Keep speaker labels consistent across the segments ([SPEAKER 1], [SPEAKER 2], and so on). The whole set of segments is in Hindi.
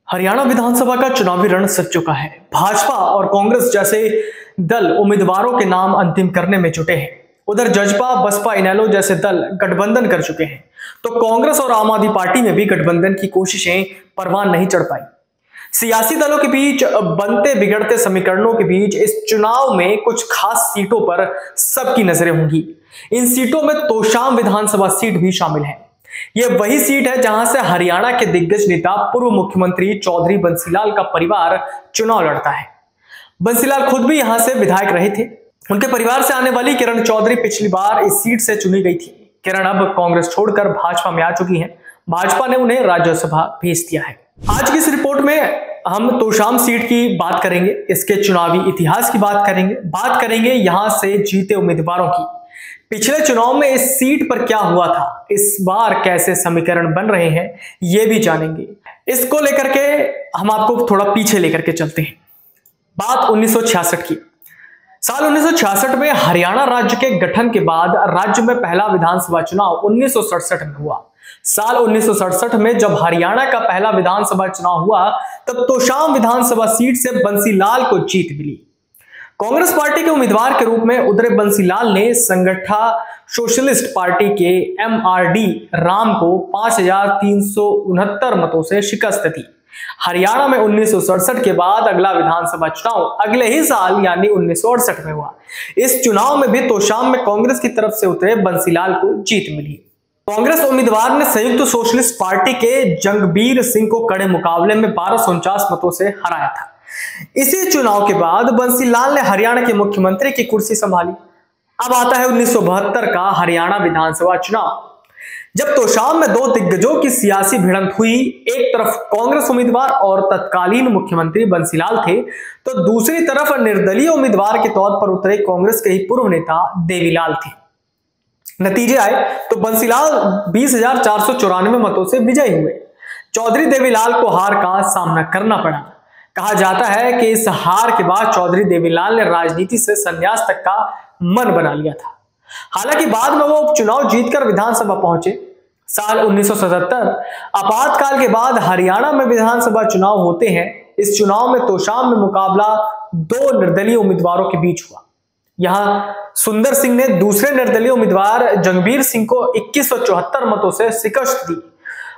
[SPEAKER 1] हरियाणा विधानसभा का चुनावी रण सज चुका है। भाजपा और कांग्रेस जैसे दल उम्मीदवारों के नाम अंतिम करने में जुटे हैं। उधर जजपा, बसपा, इनेलो जैसे दल गठबंधन कर चुके हैं, तो कांग्रेस और आम आदमी पार्टी में भी गठबंधन की कोशिशें परवान नहीं चढ़ पाई। सियासी दलों के बीच बनते बिगड़ते समीकरणों के बीच इस चुनाव में कुछ खास सीटों पर सबकी नजरें होंगी। इन सीटों में तोशाम विधानसभा सीट भी शामिल है। यह वही सीट है जहां से हरियाणा के दिग्गज नेता पूर्व मुख्यमंत्री चौधरी बंसीलाल का परिवार चुनाव लड़ता है। बंसीलाल खुद भी यहां से विधायक रहे थे। उनके परिवार से आने वाली किरण चौधरी पिछली बार इस सीट से चुनी गई थी। किरण अब कांग्रेस छोड़कर भाजपा में आ चुकी हैं। भाजपा ने उन्हें राज्यसभा भेज दिया है। आज की इस रिपोर्ट में हम तोशाम सीट की बात करेंगे, इसके चुनावी इतिहास की बात करेंगे यहां से जीते उम्मीदवारों की, पिछले चुनाव में इस सीट पर क्या हुआ था, इस बार कैसे समीकरण बन रहे हैं, यह भी जानेंगे। इसको लेकर के हम आपको थोड़ा पीछे लेकर के चलते हैं। बात 1966 की। साल 1966 में हरियाणा राज्य के गठन के बाद राज्य में पहला विधानसभा चुनाव 1967 में हुआ। साल 1967 में जब हरियाणा का पहला विधानसभा चुनाव हुआ, तब तोशाम विधानसभा सीट से बंसीलाल को जीत मिली। कांग्रेस पार्टी के उम्मीदवार के रूप में उतरे बंसीलाल ने संगठा सोशलिस्ट पार्टी के MRD राम को 5369 मतों से शिकस्त दी। हरियाणा में 1967 के बाद अगला विधानसभा चुनाव अगले ही साल यानी 1968 में हुआ। इस चुनाव में भी तोशाम में कांग्रेस की तरफ से उतरे बंसीलाल को जीत मिली। कांग्रेस उम्मीदवार ने संयुक्त सोशलिस्ट पार्टी के जंगबीर सिंह को कड़े मुकाबले में 1249 मतों से हराया था। इसी चुनाव के बाद बंसीलाल ने हरियाणा के मुख्यमंत्री की कुर्सी संभाली। अब आता है 1972 का हरियाणा विधानसभा चुनाव, जब तोशाम में दो दिग्गजों की सियासी भिड़ंत हुई। एक तरफ कांग्रेस उम्मीदवार और तत्कालीन मुख्यमंत्री बंसीलाल थे, तो दूसरी तरफ निर्दलीय उम्मीदवार के तौर पर उतरे कांग्रेस के ही पूर्व नेता देवीलाल थे। नतीजे आए तो बंसीलाल 20,494 मतों से विजयी हुए। चौधरी देवीलाल को हार का सामना करना पड़ा। कहा जाता है कि इस हार के बाद चौधरी देवीलाल ने राजनीति से संन्यास तक का मन बना लिया था। हालांकि बाद में वो उपचुनाव जीतकर विधानसभा पहुंचे। साल 1977 आपातकाल के बाद हरियाणा में विधानसभा चुनाव होते हैं। इस चुनाव में तोशाम में मुकाबला दो निर्दलीय उम्मीदवारों के बीच हुआ। यहां सुंदर सिंह ने दूसरे निर्दलीय उम्मीदवार जंगबीर सिंह को 2174 मतों से शिकस्त दी।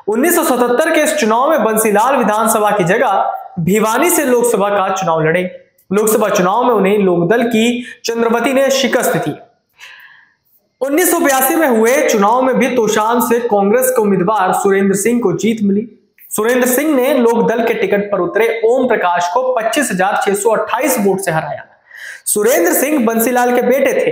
[SPEAKER 1] 1977 के इस चुनाव में बंसीलाल विधानसभा की जगह भिवानी से लोकसभा का चुनाव लड़े। लोकसभा चुनाव में उन्हें लोकदल की चंद्रवती ने शिकस्त दी। 1982 में हुए चुनाव में भी तोशाम से कांग्रेस के उम्मीदवार सुरेंद्र सिंह को जीत मिली। सुरेंद्र सिंह ने लोकदल के टिकट पर उतरे ओम प्रकाश को 25,628 वोट से हराया। सुरेंद्र सिंह बंसीलाल के बेटे थे।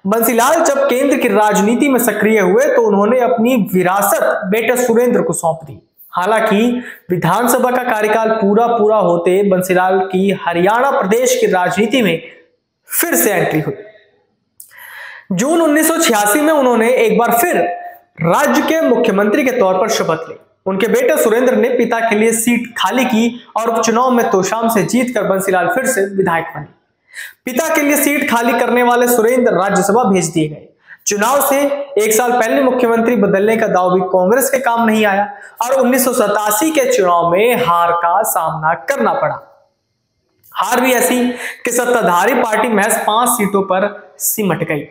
[SPEAKER 1] बंसीलाल जब केंद्र की राजनीति में सक्रिय हुए तो उन्होंने अपनी विरासत बेटे सुरेंद्र को सौंप दी। हालांकि विधानसभा का कार्यकाल पूरा होते बंसीलाल की हरियाणा प्रदेश की राजनीति में फिर से एंट्री हुई। जून 1986 में उन्होंने एक बार फिर राज्य के मुख्यमंत्री के तौर पर शपथ ली। उनके बेटे सुरेंद्र ने पिता के लिए सीट खाली की और उपचुनाव में तोशाम से जीतकर बंसीलाल फिर से विधायक बने। पिता के लिए सीट खाली करने वाले सुरेंद्र राज्यसभा भेज दिए गए। चुनाव से एक साल पहले मुख्यमंत्री बदलने का दाव भी कांग्रेस के काम नहीं आया और 1987 के चुनाव में हार का सामना करना पड़ा। हार भी ऐसी कि सत्ताधारी पार्टी महज 5 सीटों पर सिमट गई।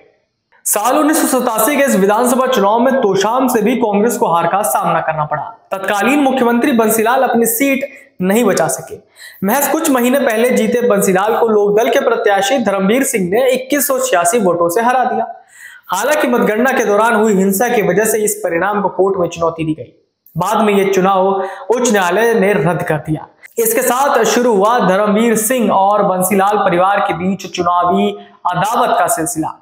[SPEAKER 1] साल 1987 के इस विधानसभा चुनाव में तोशाम से भी कांग्रेस को हार का सामना करना पड़ा। तत्कालीन मुख्यमंत्री बंसीलाल अपनी सीट नहीं बचा सके। महज कुछ महीने पहले जीते बंसीलाल को लोकदल के प्रत्याशी धर्मवीर सिंह ने 2186 वोटों से हरा दिया। हालांकि मतगणना के दौरान हुई हिंसा की वजह से इस परिणाम को कोर्ट में चुनौती दी गई। बाद में यह चुनाव उच्च न्यायालय ने रद्द कर दिया। इसके साथ शुरू हुआ धर्मवीर सिंह और बंसीलाल परिवार के बीच चुनावी अदावत का सिलसिला।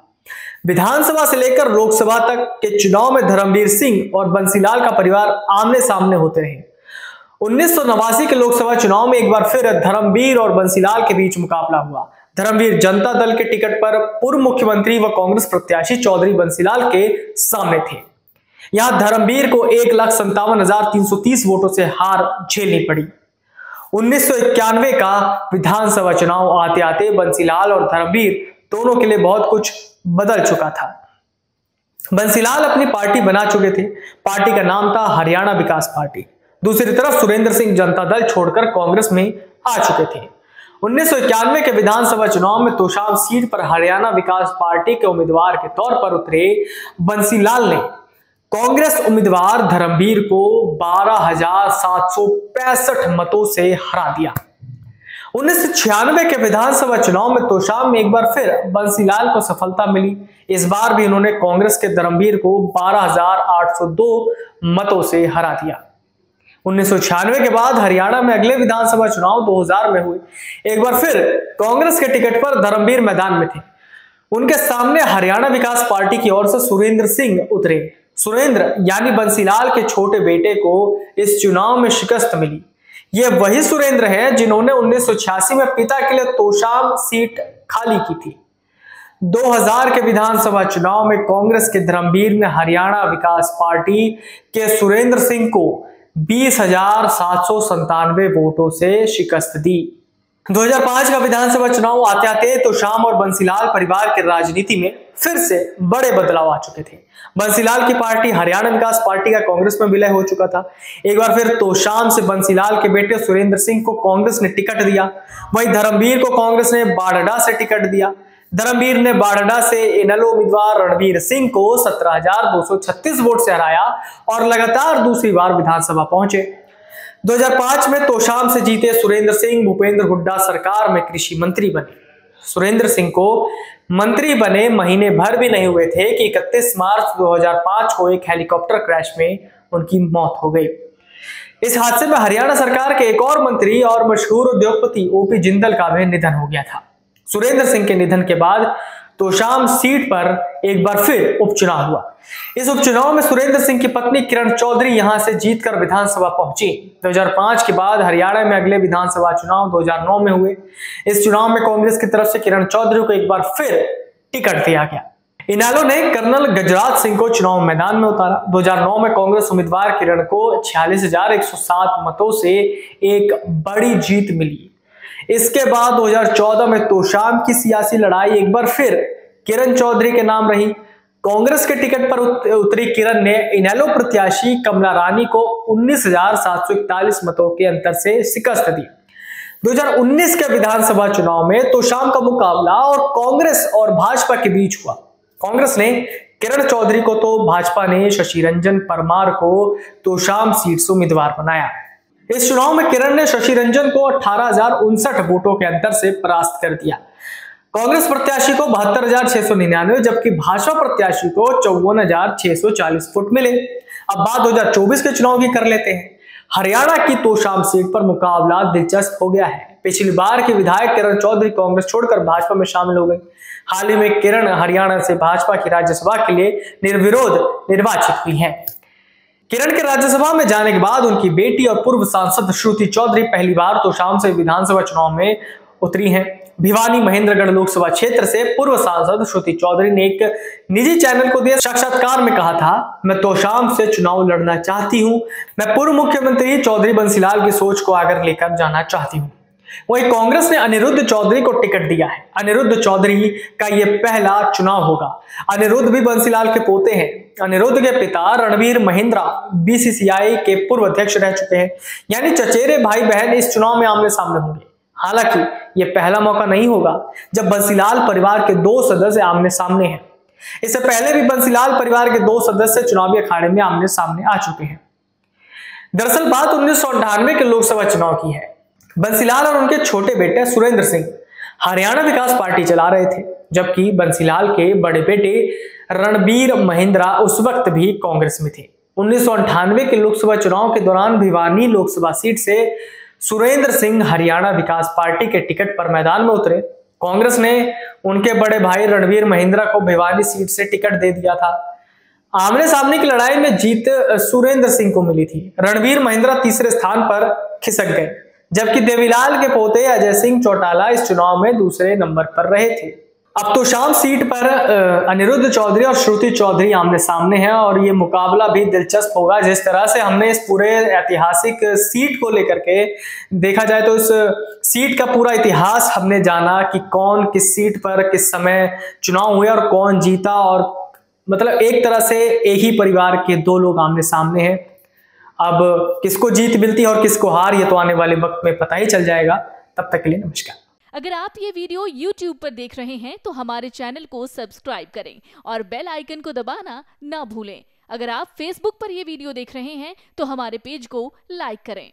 [SPEAKER 1] विधानसभा से लेकर लोकसभा तक के चुनाव में धर्मवीर सिंह और बंसीलाल का परिवार आमने सामने होते रहे। 1989 के लोकसभा चुनाव में एक बार फिर धर्मवीर और बंसीलाल के बीच मुकाबला हुआ। धर्मवीर जनता दल के टिकट पर पूर्व मुख्यमंत्री व कांग्रेस प्रत्याशी चौधरी बंसीलाल के सामने थे। यहां धर्मवीर को 1,57,330 वोटों से हार झेलनी पड़ी। 1991 का विधानसभा चुनाव आते आते बंसीलाल और धर्मवीर दोनों के लिए बहुत कुछ बदल चुका था। बंसीलाल अपनी पार्टी बना चुके थे। पार्टी का नाम था हरियाणा विकास पार्टी। दूसरी तरफ सुरेंद्र सिंह जनता दल छोड़कर कांग्रेस में आ चुके थे। 1991 के विधानसभा चुनाव में तोशाम सीट पर हरियाणा विकास पार्टी के उम्मीदवार के तौर पर उतरे बंसीलाल ने कांग्रेस उम्मीदवार धर्मवीर को 12,765 मतों से हरा दिया। 1996 के विधानसभा चुनाव में तोशाम में एक बार फिर बंसीलाल को सफलता मिली। इस बार भी उन्होंने कांग्रेस के धर्मवीर को 12,802 मतों से हरा दिया। 1996 के बाद हरियाणा में अगले विधानसभा चुनाव 2000 में हुए। एक बार फिर कांग्रेस के टिकट पर धर्मवीर मैदान में थे। उनके सामने हरियाणा विकास पार्टी की ओर से सुरेंद्र सिंह उतरे। सुरेंद्र यानी बंसीलाल के छोटे बेटे को इस चुनाव में शिकस्त मिली। ये वही सुरेंद्र है जिन्होंने 1986 में पिता के लिए तोशाम सीट खाली की थी। 2000 के विधानसभा चुनाव में कांग्रेस के धर्मवीर ने हरियाणा विकास पार्टी के सुरेंद्र सिंह को 20,797 वोटों से शिकस्त दी। 2005 का विधानसभा चुनाव आते आते तोशाम और बंसीलाल परिवार की राजनीति में फिर से बड़े बदलाव आ चुके थे। बंसीलाल की पार्टी हरियाणा विकास पार्टी का कांग्रेस में विलय हो चुका था। एक बार फिर तोशाम से बंसीलाल के बेटे सुरेंद्र सिंह को कांग्रेस ने टिकट दिया। वहीं धर्मवीर को कांग्रेस ने बाढ़डा से टिकट दिया। धर्मवीर ने बाढ़डा से इनेलो उम्मीदवार रणवीर सिंह को 17,236 वोट से हराया और लगातार दूसरी बार विधानसभा पहुंचे। 2005 में तोशाम से जीते सुरेंद्र सिंह भूपेंद्र हुड्डा सरकार में कृषि मंत्री बने। सुरेंद्र सिंह को मंत्री बने महीने भर भी नहीं हुए थे कि 31 मार्च 2005 को एक हेलीकॉप्टर क्रैश में उनकी मौत हो गई। इस हादसे में हरियाणा सरकार के एक और मंत्री और मशहूर उद्योगपति ओपी जिंदल का भी निधन हो गया था। सुरेंद्र सिंह के निधन के बाद तोशाम सीट पर एक बार फिर उपचुनाव हुआ। इस उपचुनाव में सुरेंद्र सिंह की पत्नी किरण चौधरी यहां से जीतकर विधानसभा पहुंची। 2005 के बाद हरियाणा में अगले विधानसभा चुनाव 2009 में हुए। इस चुनाव में कांग्रेस की तरफ से किरण चौधरी को एक बार फिर टिकट दिया गया। इनेलो ने कर्नल गजराज सिंह को चुनाव मैदान में उतारा। 2009 में कांग्रेस उम्मीदवार किरण को 46,107 मतों से एक बड़ी जीत मिली। इसके बाद 2014 में तोशाम की सियासी लड़ाई एक बार फिर किरण चौधरी के नाम रही। कांग्रेस के टिकट पर उतरी किरण ने इनेलो प्रत्याशी कमला रानी को 19,741 मतों के अंतर से शिकस्त दी। 2019 के विधानसभा चुनाव में तोशाम का मुकाबला और कांग्रेस और भाजपा के बीच हुआ। कांग्रेस ने किरण चौधरी को तो भाजपा ने शशि रंजन परमार को तोशाम सीट से उम्मीदवार बनाया। इस चुनाव में किरण ने शशि रंजन को 18,059 वोटों के अंतर से परास्त कर दिया। कांग्रेस प्रत्याशी को 72,699 जबकि भाजपा प्रत्याशी को 54,640 वोट मिले। अब बात 2024 के चुनाव की कर लेते हैं। हरियाणा की तोशाम सीट पर मुकाबला दिलचस्प हो गया है। पिछली बार की विधायक किरण चौधरी कांग्रेस छोड़कर भाजपा में शामिल हो गई। हाल ही में किरण हरियाणा से भाजपा की राज्यसभा के लिए निर्विरोध निर्वाचित हुई हैं। किरण के राज्यसभा में जाने के बाद उनकी बेटी और पूर्व सांसद श्रुति चौधरी पहली बार तोशाम से विधानसभा चुनाव में उतरी हैं। भिवानी महेंद्रगढ़ लोकसभा क्षेत्र से पूर्व सांसद श्रुति चौधरी ने एक निजी चैनल को दिए साक्षात्कार में कहा था, मैं तोशाम से चुनाव लड़ना चाहती हूं। मैं पूर्व मुख्यमंत्री चौधरी बंसीलाल की सोच को आगे लेकर जाना चाहती हूं। वहीं कांग्रेस ने अनिरुद्ध चौधरी को टिकट दिया है। अनिरुद्ध चौधरी का यह पहला चुनाव होगा। अनिरुद्ध भी बंसीलाल के पोते हैं। अनिरुद्ध के पिता रणवीर महिंद्रा बीसीसीआई के पूर्व अध्यक्ष रह चुके हैं, यानी चचेरे भाई बहन इस चुनाव में आमने सामने होंगे। हालांकि यह पहला मौका नहीं होगा जब बंसीलाल परिवार के 2 सदस्य आमने सामने हैं। इससे पहले भी बंसीलाल परिवार के 2 सदस्य चुनावी अखाड़े में आमने सामने आ चुके हैं। दरअसल बात 1998 के लोकसभा चुनाव की है। बंसीलाल और उनके छोटे बेटे सुरेंद्र सिंह हरियाणा विकास पार्टी चला रहे थे, जबकि बंसीलाल के बड़े बेटे रणवीर महिंद्रा उस वक्त भी कांग्रेस में थे। 1998 के लोकसभा चुनाव के दौरान भिवानी लोकसभा सीट से सुरेंद्र सिंह हरियाणा विकास पार्टी के टिकट पर मैदान में उतरे। कांग्रेस ने उनके बड़े भाई रणवीर महिंद्रा को भिवानी सीट से टिकट दे दिया था। आमने सामने की लड़ाई में जीत सुरेंद्र सिंह को मिली थी। रणवीर महिंद्रा तीसरे स्थान पर खिसक गए, जबकि देवीलाल के पोते अजय सिंह चौटाला इस चुनाव में दूसरे नंबर पर रहे थे। अब तोशाम सीट पर अनिरुद्ध चौधरी और श्रुति चौधरी आमने सामने हैं और ये मुकाबला भी दिलचस्प होगा। जिस तरह से हमने इस पूरे ऐतिहासिक सीट को लेकर के देखा जाए तो इस सीट का पूरा इतिहास हमने जाना कि कौन किस सीट पर किस समय चुनाव हुए और कौन जीता, और मतलब एक तरह से एक ही परिवार के 2 लोग आमने सामने हैं। अब किसको जीत मिलती है और किसको हार, ये तो आने वाले वक्त में पता ही चल जाएगा। तब तक के लिए नमस्कार।
[SPEAKER 2] अगर आप ये वीडियो YouTube पर देख रहे हैं तो हमारे चैनल को सब्सक्राइब करें और बेल आइकन को दबाना ना भूलें। अगर आप Facebook पर ये वीडियो देख रहे हैं तो हमारे पेज को लाइक करें।